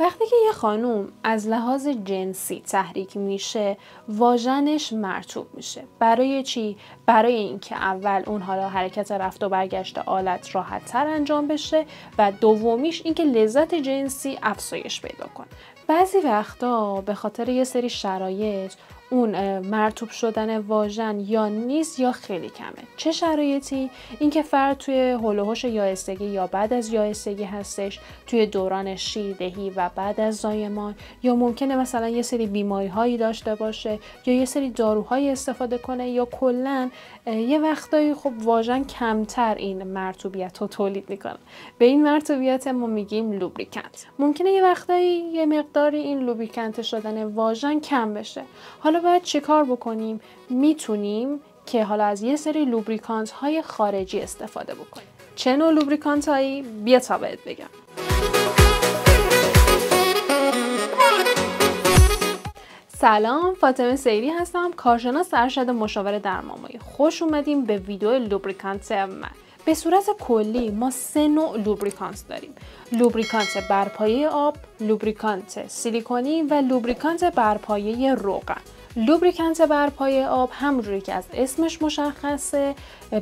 وقتی که یه خانوم از لحاظ جنسی تحریک میشه، واژنش مرطوب میشه. برای چی؟ برای اینکه اول اون حالا حرکت رفت و برگشت آلت راحت تر انجام بشه و دومیش اینکه لذت جنسی افزایش پیدا کنه. بعضی وقتا به خاطر یه سری شرایط اون مرطوب شدن واژن یا نیست یا خیلی کمه. چه شرایطی؟ اینکه فرد توی هول و هوش یائسگی یا بعد از یائسگی هستش، توی دوران شیردهی و بعد از زایمان، یا ممکنه مثلا یه سری بیماری‌هایی داشته باشه یا یه سری داروهایی استفاده کنه، یا کلاً یه وقتایی خب واژن کمتر این مرطوبیت رو تولید میکنه. به این مرطوبیت ما میگیم لوبریکانت. ممکنه یه وقتایی یه مقداری این لوبریکانت شدن واژن کم بشه. حالا باید چه کار بکنیم؟ میتونیم که حالا از یه سری لوبریکانت های خارجی استفاده بکنیم. چه نوع لوبریکانت هایی؟ بیا تا بهت بگم. سلام، فاطمه سیری هستم، کارشناس ارشد مشاور درمانمایی. خوش اومدیم به ویدیو لوبریکانت من. به صورت کلی ما 3 نوع لوبریکانت داریم: لوبریکانت برپایه آب، لوبریکانت سیلیکونی و لوبریکانت برپایه روغن. لوبریکانت برپایه آب همونجوری که از اسمش مشخصه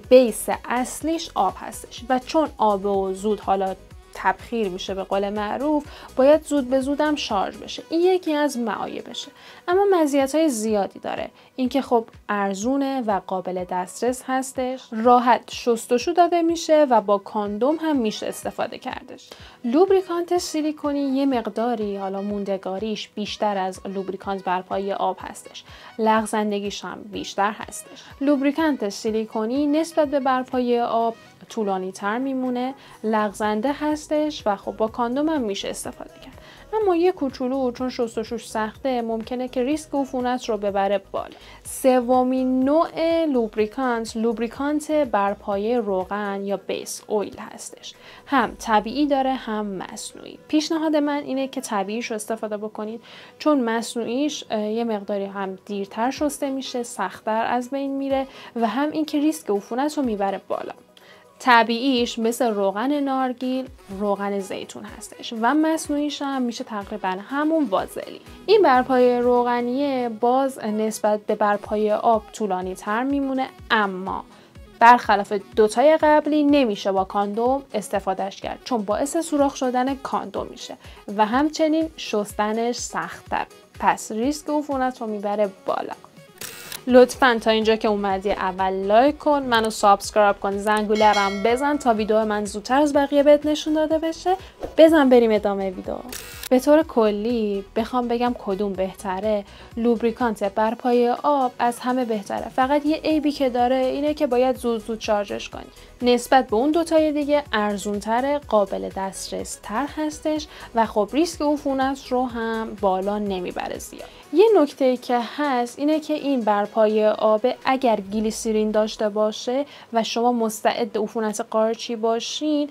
بیس اصلیش آب هستش و چون آب و زود حالا تبخیر میشه به قول معروف، باید زود به زودم شارژ بشه. این یکی از معایبشه، اما مزیت‌های زیادی داره. اینکه خب ارزونه و قابل دسترس هستش، راحت شستشو داده میشه و با کاندوم هم میشه استفاده کردش. لوبریکانت سیلیکونی یه مقداری حالا موندگاریش بیشتر از لوبریکانت برپایه آب هستش، لغزندگیش هم بیشتر هستش. لوبریکانت سیلیکونی نسبت به برپایه آب طولانی تر میمونه، لغزنده هستش و خب با کاندوم هم میشه استفاده کرد. اما یه کوچولو چون شستشوش سخته ممکنه که ریسک عفونت رو ببره بالا. سومین نوع لوبریکانت برپایه روغن یا بیس اویل هستش. هم طبیعی داره هم مصنوعی. پیشنهاد من اینه که طبیعیش رو استفاده بکنید، چون مصنوعیش یه مقداری هم دیرتر شسته میشه، سخت‌تر از بین میره و هم اینکه ریسک عفونت رو میبره بالا. طبیعیش مثل روغن نارگیل، روغن زیتون هستش و مصنوعیش هم میشه تقریبا همون وازلین. این برپایه روغنیه باز نسبت به برپایه آب طولانی تر میمونه، اما برخلاف دوتای قبلی نمیشه با کاندوم استفادهش کرد، چون باعث سوراخ شدن کاندوم میشه و همچنین شستنش سخت‌تر، پس ریسک عفونت رو میبره بالا. لطفاً تا اینجا که اومدی اول لایک کن، منو سابسکرایب کن، زنگوله رو هم بزن تا ویدیو من زودتر از بقیه بهت نشون داده بشه. بزن بریم ادامه ویدیو. به طور کلی بخوام بگم کدوم بهتره، لوبریکانت برپایه آب از همه بهتره. فقط یه عیبی که داره اینه که باید زود شارژش کنی. نسبت به اون دوتای دیگه ارزون‌تره، قابل دسترس تر هستش و خب ریسک عفونت رو هم بالا نمیبره زیاد. یه نکته‌ای که هست اینه که این برپایه آب اگر گلیسرین داشته باشه و شما مستعد عفونت قارچی باشین،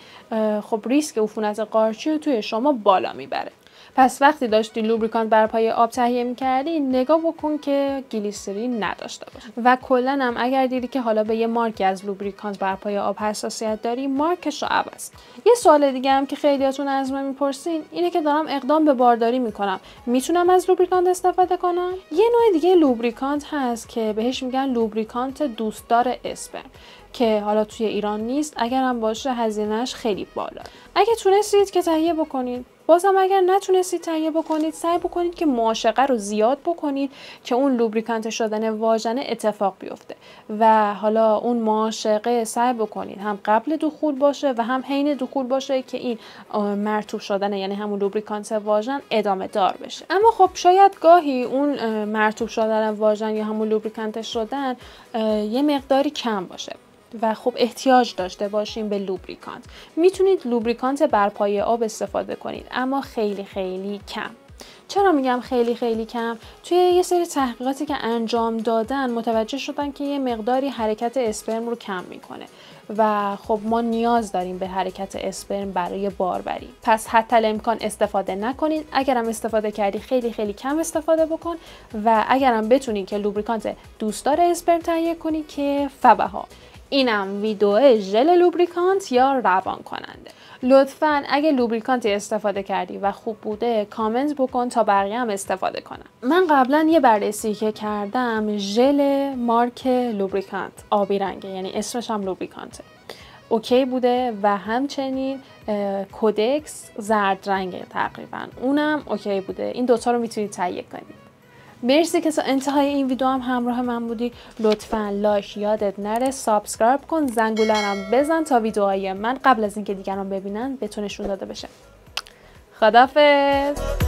خب ریسک عفونت قارچی رو توی شما بالا میبره. پس وقتی داشتی لوبریکانت برپایه آب تهیه می‌کردی نگاه بکن که گلیسرین نداشته باشه. و کلاً هم اگر دیدی که حالا به یه مارکی از لوبریکانت برپایه آب حساسیت داری، مارکش رو عوض کن. یه سوال دیگه هم که خیلیاتون از من میپرسین اینه که دارم اقدام به بارداری میکنم، میتونم از لوبریکانت استفاده کنم؟ یه نوع دیگه لوبریکانت هست که بهش میگن لوبریکانت دوستدار اسپرم که حالا توی ایران نیست، اگر هم باشه هزینه‌اش خیلی بالا. اگه تونستید که تهیه بکنید، بازم اگر نتونستید تهیه بکنید، سعی بکنید که معاشقه رو زیاد بکنید که اون لوبریکانت شدن واژن اتفاق بیفته و حالا اون معاشقه سعی بکنید هم قبل دخول باشه و هم حین دخول باشه که این مرطوب شدن یعنی همون لوبریکانت واژن ادامه دار بشه. اما خب شاید گاهی اون مرطوب شدن واژن یا همون لوبریکانت شدن یه مقداری کم باشه و خب احتیاج داشته باشیم به لوبریکانت. میتونید لوبریکانت برپایه آب استفاده کنید، اما خیلی خیلی کم. چرا میگم خیلی خیلی کم؟ توی یه سری تحقیقاتی که انجام دادن متوجه شدن که یه مقداری حرکت اسپرم رو کم میکنه و خب ما نیاز داریم به حرکت اسپرم برای باربری. پس حتی الامکان استفاده نکنید. اگرم استفاده کردی خیلی خیلی کم استفاده بکن و اگرم بتونی که لوبریکانت دوستدار اسپرم تهیه کنی که فبها. اینم ویدیو ژل لوبریکانت یا روان کننده. لطفاً اگه لوبریکانتی استفاده کردی و خوب بوده کامنت بکن تا بقیه هم استفاده کنن. من قبلا یه بررسی که کردم ژل مارک لوبریکانت آبی رنگه، یعنی اسمش هم لوبریکانته، اوکی بوده و همچنین کودکس زرد رنگه تقریبا، اونم اوکی بوده. این دوتا رو میتونید تهیه کنید. مرسی که تا انتهای این ویدیو هم همراه من بودی. لطفاً لایک یادت نره، سابسکرایب کن، زنگوله‌ام بزن تا ویدیوهای من قبل از اینکه دیگران ببینن بهتون نشون داده بشه. خداحافظ.